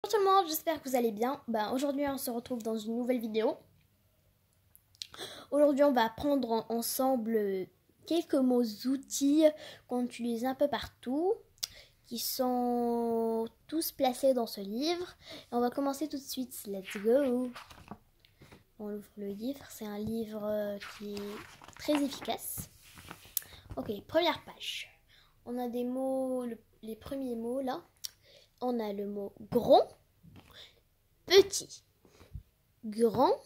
Bonjour tout le monde, j'espère que vous allez bien. Aujourd'hui on se retrouve dans une nouvelle vidéo. Aujourd'hui on va apprendre ensemble quelques mots outils qu'on utilise un peu partout, qui sont tous placés dans ce livre. Et on va commencer tout de suite, let's go. On ouvre le livre, c'est un livre qui est très efficace. Ok, première page. On a des mots, les premiers mots là. On a le mot grand, petit. Grand,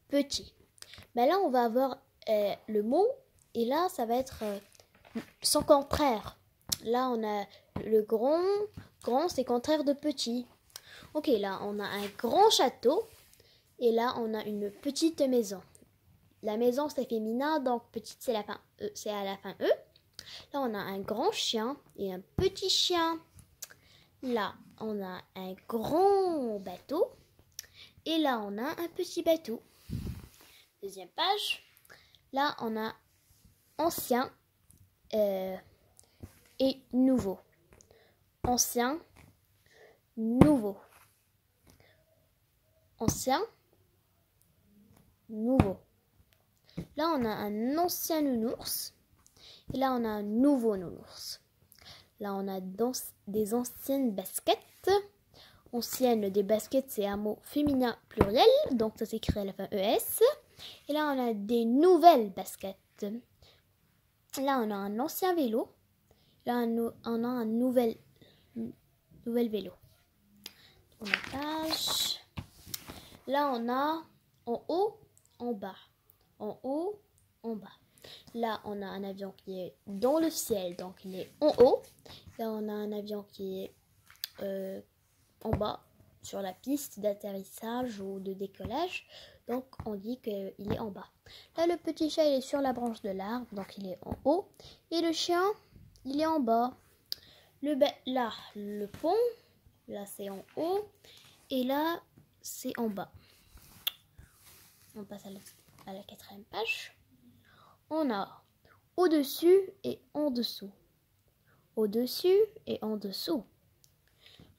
petit. Là, on va avoir le mot et là, ça va être son contraire. Là, on a le grand. Grand, c'est contraire de petit. Ok, là, on a un grand château et là, on a une petite maison. La maison, c'est féminin, donc petite, c'est à la fin E. Là, on a un grand chien et un petit chien. Là, on a un grand bateau. Et là, on a un petit bateau. Deuxième page. Là, on a ancien et nouveau. Ancien, nouveau. Ancien, nouveau. Là, on a un ancien nounours. Et là, on a un nouveau nounours. Là, on a des anciennes baskets. Ancienne, des baskets, c'est un mot féminin pluriel. Donc, ça s'écrit à la fin ES. Et là, on a des nouvelles baskets. Là, on a un ancien vélo. Là, on a un nouvel vélo. On a page. Là, on a en haut, en bas. En haut, en bas. Là, on a un avion qui est dans le ciel, donc il est en haut. Là, on a un avion qui est en bas, sur la piste d'atterrissage ou de décollage. Donc, on dit qu'il est en bas. Là, le petit chat, il est sur la branche de l'arbre, donc il est en haut. Et le chien, il est en bas. Là, le pont, là, c'est en haut. Et là, c'est en bas. On passe à la quatrième page. On a au-dessus et en dessous. Au-dessus et en dessous.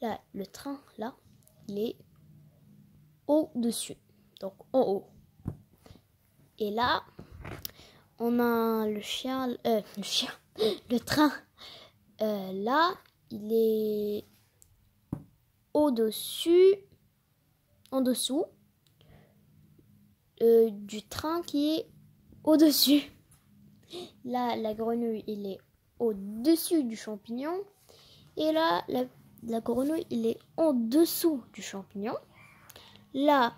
Là, le train, là, il est au-dessus. Donc, en haut. Et là, on a le train. Là, il est au-dessus, en dessous du train qui est au-dessus. Là, la grenouille, il est au-dessus du champignon. Et là, la grenouille, il est en dessous du champignon. Là,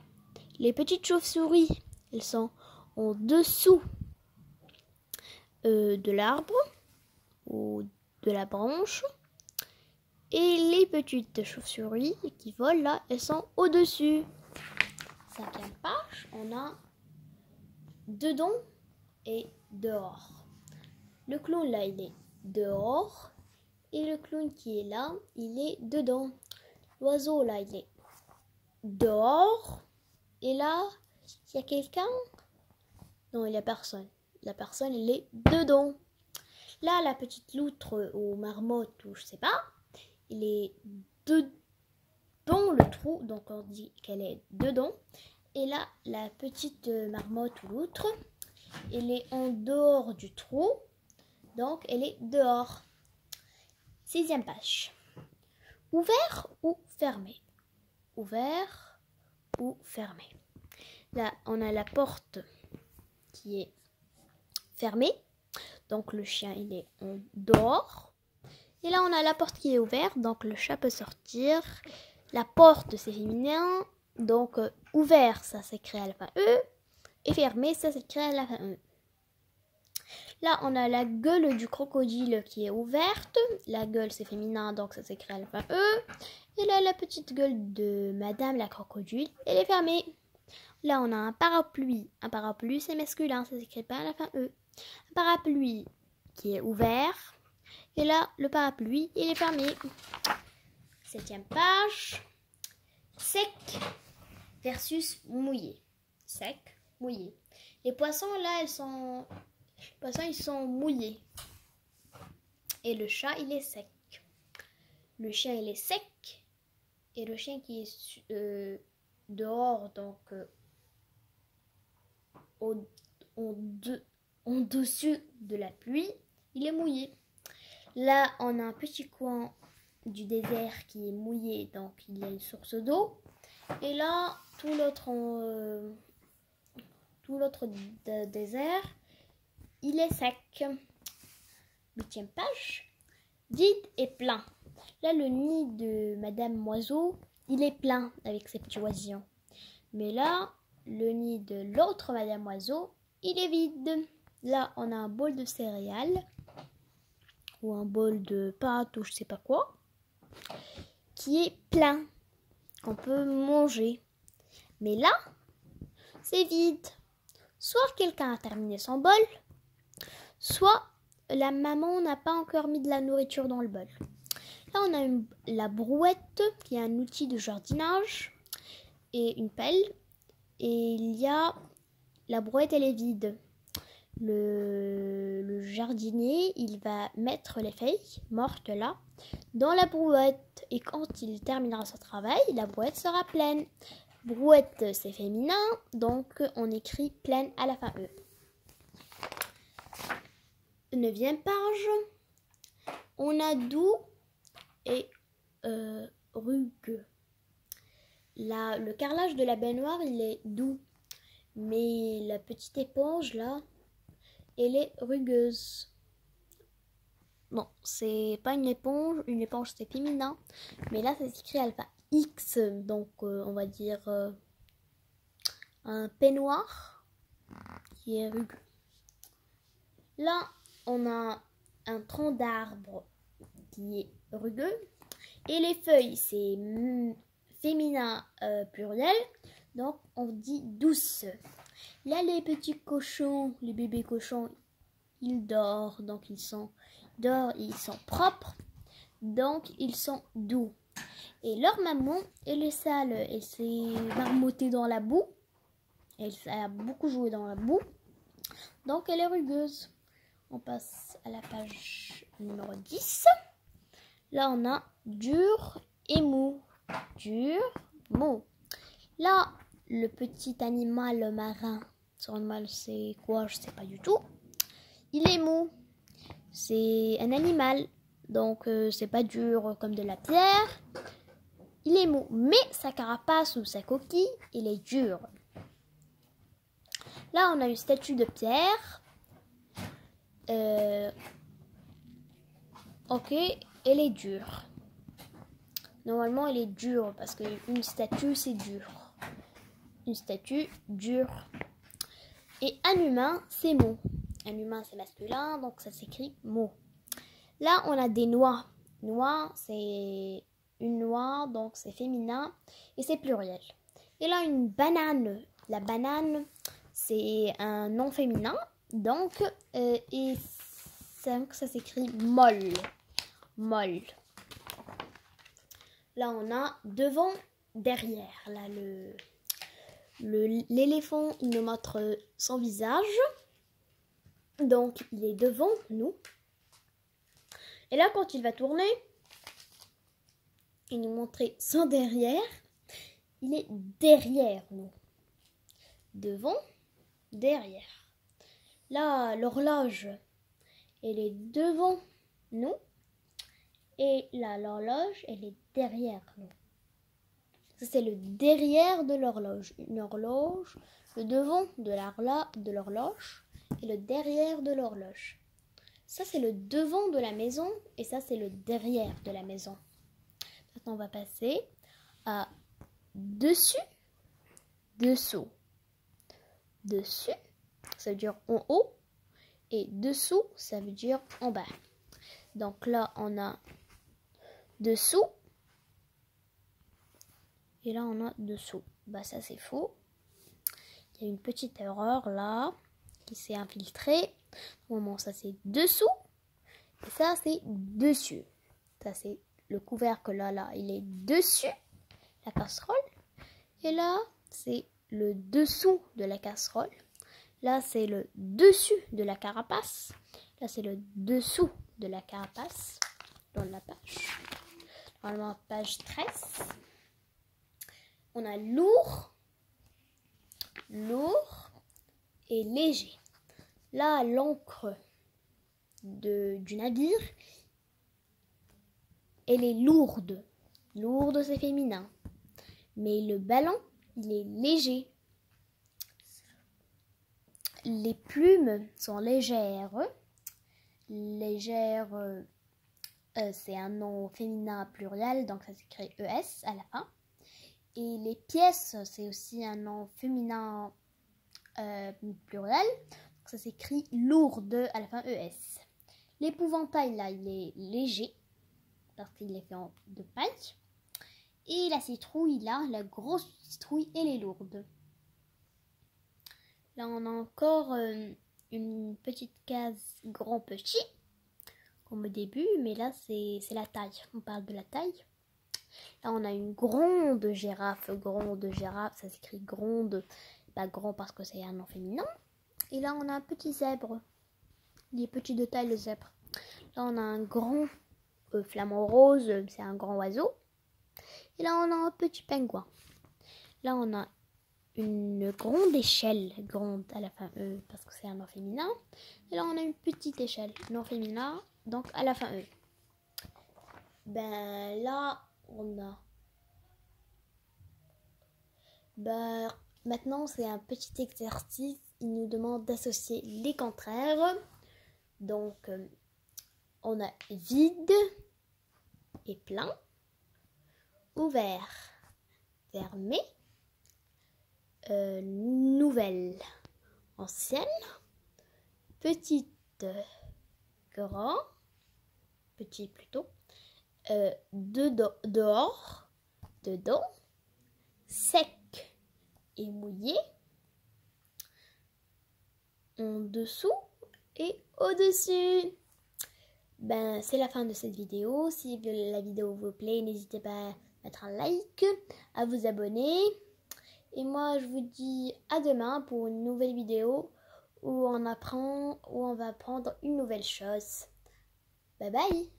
les petites chauves-souris, elles sont en dessous de l'arbre ou de la branche. Et les petites chauves-souris qui volent là, elles sont au-dessus. Cinquième page, on a dedans et dehors. Le clown là, il est dehors. Et le clown qui est là, il est dedans. L'oiseau là, il est dehors. Et là, il y a quelqu'un? Non, il n'y a personne. La personne, elle est dedans. Là, la petite loutre ou marmotte ou je sais pas, il est dans le trou. Donc, on dit qu'elle est dedans. Et là, la petite marmotte ou loutre, elle est en dehors du trou. Donc, elle est dehors. Sixième page. Ouvert ou fermé? Ouvert ou fermé? Là, on a la porte qui est fermée. Donc, le chien, il est en dehors. Et là, on a la porte qui est ouverte. Donc, le chat peut sortir. La porte, c'est féminin. Donc, ouvert, ça s'écrit à la fin E. Et fermé, ça s'écrit à la fin E. Là, on a la gueule du crocodile qui est ouverte. La gueule, c'est féminin, donc ça s'écrit à la fin E. Et là, la petite gueule de Madame la crocodile, elle est fermée. Là, on a un parapluie. Un parapluie, c'est masculin, ça s'écrit pas à la fin E. Un parapluie qui est ouvert. Et là, le parapluie, il est fermé. Septième page. Sec versus mouillé. Sec, mouillé. Les poissons, là, ils sont mouillés. Et le chat, il est sec. Le chien, il est sec. Et le chien qui est dehors, donc en dessus de la pluie, il est mouillé. Là, on a un petit coin du désert qui est mouillé, donc il y a une source d'eau. Et là, tout l'autre désert, il est sec. 8e page. Vide et plein. Là, le nid de Madame Oiseau, il est plein avec ses petits oisillons. Mais là, le nid de l'autre Madame Oiseau, il est vide. Là, on a un bol de céréales ou un bol de pâtes ou je sais pas quoi, qui est plein, qu'on peut manger. Mais là, c'est vide. Soit quelqu'un a terminé son bol, soit la maman n'a pas encore mis de la nourriture dans le bol. Là, on a la brouette, qui est un outil de jardinage, et une pelle. Et il y a... La brouette, elle est vide. Le jardinier, il va mettre les feuilles mortes là, dans la brouette. Et quand il terminera son travail, la brouette sera pleine. Brouette, c'est féminin, donc on écrit pleine à la fin E. 9e page. On a doux et rugueux. Là, le carrelage de la baignoire, il est doux. Mais la petite éponge, là, elle est rugueuse. Non, c'est pas une éponge. Une éponge, c'est féminin. Mais là, c'est écrit alpha X. Donc, on va dire un peignoir qui est rugueux. Là, on a un tronc d'arbre qui est rugueux. Et les feuilles, c'est féminin pluriel. Donc, on dit douce. Là, les petits cochons, les bébés cochons, ils dorment. Donc, ils sont propres. Donc, ils sont doux. Et leur maman, elle est sale. Elle s'est marmottée dans la boue. Elle a beaucoup joué dans la boue. Donc, elle est rugueuse. On passe à la page numéro 10. Là, on a dur et mou. Dur, mou. Là, le petit animal marin, son animal c'est quoi? Je sais pas du tout. Il est mou. C'est un animal, donc c'est pas dur comme de la pierre. Il est mou, mais sa carapace ou sa coquille, il est dur. Là, on a une statue de pierre. Ok, elle est dure. Normalement, elle est dure parce qu'une statue, c'est dur. Une statue dure. Et un humain, c'est mou. Un humain, c'est masculin, donc ça s'écrit mou. Là, on a des noix. Noix, c'est une noix, donc c'est féminin et c'est pluriel. Et là, une banane. La banane, c'est un nom féminin, donc et ça s'écrit molle. Molle. Là, on a devant, derrière. Là, l'éléphant, il nous montre son visage. Donc, il est devant nous. Et là, quand il va tourner, il nous montrer son derrière. Il est derrière nous. Devant, derrière. Là, l'horloge, elle est devant nous. Et là, l'horloge, elle est derrière nous. Ça, c'est le derrière de l'horloge. Une horloge, le devant de l'horloge et le derrière de l'horloge. Ça, c'est le devant de la maison et ça, c'est le derrière de la maison. Maintenant, on va passer à dessus, dessous. Dessus, ça veut dire en haut et dessous, ça veut dire en bas. Donc là, on a dessous. Et là, on a dessous. Bah, ça, c'est faux. Il y a une petite erreur là qui s'est infiltrée. Au moment, ça, c'est dessous. Et ça, c'est dessus. Ça, c'est le couvercle là. Il est dessus la casserole. Et là, c'est le dessous de la casserole. Là, c'est le dessus de la carapace. Là, c'est le dessous de la carapace. Dans la page. Normalement, page 13. on a lourd et léger. Là, l'encre du navire, elle est lourde. Lourde, c'est féminin. Mais le ballon, il est léger. Les plumes sont légères. Légère, c'est un nom féminin pluriel, donc ça s'écrit ES à la fin. Et les pièces, c'est aussi un nom féminin pluriel, donc ça s'écrit lourde à la fin ES. L'épouvantail, là, il est léger, parce qu'il est fait de paille. Et la citrouille, là, la grosse citrouille, elle est lourde. Là, on a encore une petite case grand-petit, comme au début, mais là, c'est la taille. On parle de la taille. Là, on a une gronde girafe. Gronde girafe, ça s'écrit gronde, pas grand parce que c'est un nom féminin. Et là, on a un petit zèbre. Il est petit de taille, le zèbre. Là, on a un grand flamant rose, c'est un grand oiseau. Et là, on a un petit pingouin. Là, on a une grande échelle, grande à la fin E, parce que c'est un nom féminin. Et là, on a une petite échelle, non féminin, donc à la fin E. Ben là, on a... Ben, maintenant, c'est un petit exercice. Il nous demande d'associer les contraires. Donc, on a vide et plein. Ouvert, fermé, nouvelle, ancienne, petite, grand, petit plutôt, dehors, dedans, sec et mouillé, en dessous et au-dessus. Ben, c'est la fin de cette vidéo. Si la vidéo vous plaît, n'hésitez pas à mettre un like, à vous abonner. Et moi, je vous dis à demain pour une nouvelle vidéo où on va apprendre une nouvelle chose. Bye bye!